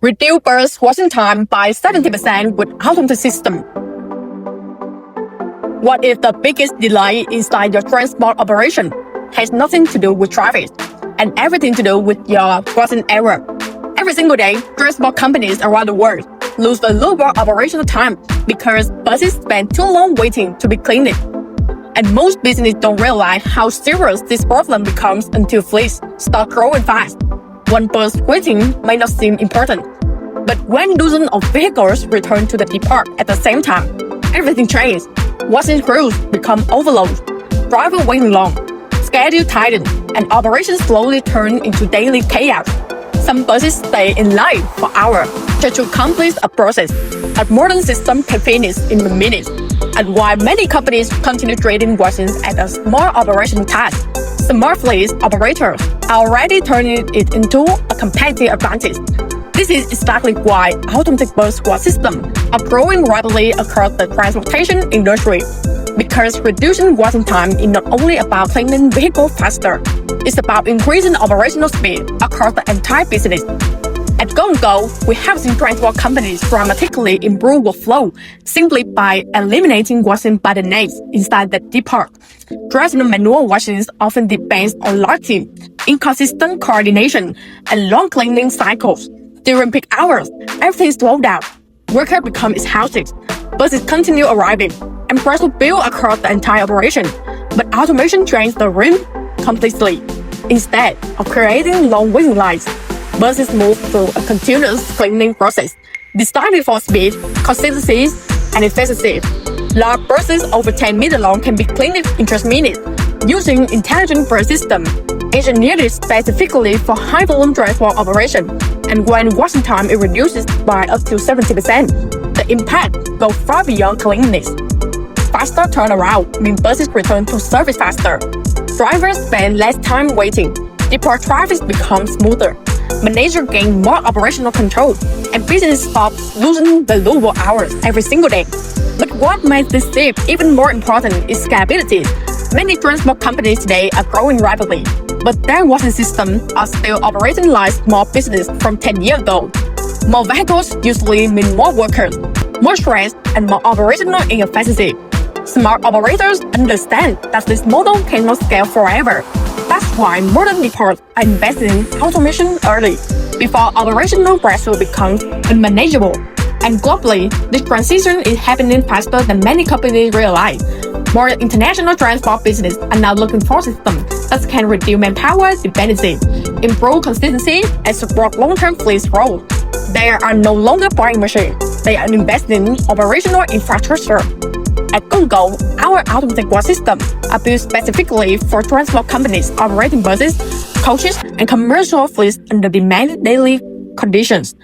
Reduce bus washing time by 70% with automated system. What if the biggest delay inside your transport operation has nothing to do with traffic and everything to do with your crossing error? Every single day, transport companies around the world lose valuable operational time because buses spend too long waiting to be cleaned. And most businesses don't realize how serious this problem becomes until fleets start growing fast. One bus waiting may not seem important, but when dozens of vehicles return to the depot at the same time, everything changes. Washing crews become overloaded, driver waiting long, schedule tighten, and operations slowly turn into daily chaos. Some buses stay in line for hours just to complete a process. A modern system can finish in minutes. And while many companies continue treating washing as a small operational task, smart fleet operators are already turning it into a competitive advantage. This is exactly why automatic bus wash systems are growing rapidly across the transportation industry. Because reducing washing time is not only about cleaning vehicles faster, it's about increasing operational speed across the entire business. At Go&Go, we have seen transport companies dramatically improve workflow simply by eliminating washing by the names inside the depot. Traditional manual washing often depends on large team, inconsistent coordination, and long cleaning cycles. During peak hours, everything slows down. Workers become exhausted, buses continue arriving, and pressure builds across the entire operation. But automation drains the room completely. Instead of creating long waiting lines, buses move through a continuous cleaning process designed for speed, consistency, and efficiency. Large buses over 10 meters long can be cleaned in just minutes using intelligent brush system engineered specifically for high-volume transport operation. And when washing time is reduced by up to 70%, the impact goes far beyond cleanliness. Faster turnaround means buses return to service faster. Drivers spend less time waiting. Depot traffic becomes smoother. Managers gain more operational control, and business stops losing valuable hours every single day. But what makes this shift even more important is scalability. Many transport companies today are growing rapidly, but their washing systems are still operating like small businesses from 10 years ago. More vehicles usually mean more workers, more stress, and more operational inefficiency. Smart operators understand that this model cannot scale forever. That's why modern depots are investing in automation early, before operational pressure becomes unmanageable. And globally, this transition is happening faster than many companies realize. More international transport businesses are now looking for systems that can reduce manpower dependency, improve consistency, and support long-term fleet growth. They are no longer buying machines, they are investing in operational infrastructure. At Go&Go, our automatic wash systems are built specifically for transport companies operating buses, coaches, and commercial fleets under demanding daily conditions.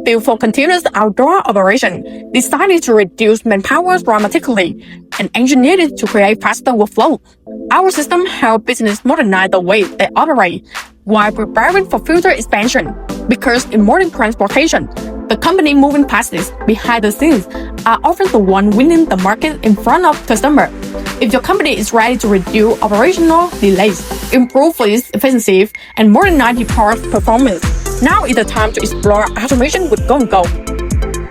Built for continuous outdoor operation, designed to reduce manpower dramatically, and engineered to create faster workflow. Our system helps businesses modernize the way they operate while preparing for future expansion. Because in modern transportation, the company moving fastest behind the scenes are often the one winning the market in front of customers. If your company is ready to reduce operational delays, improve fleet efficiency, and modernize depot performance, now is the time to explore automation with Go&Go.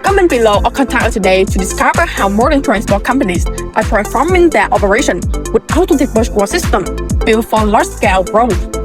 Comment below or contact us today to discover how modern transport companies are transforming their operation with automatic bus wash system built for large-scale growth.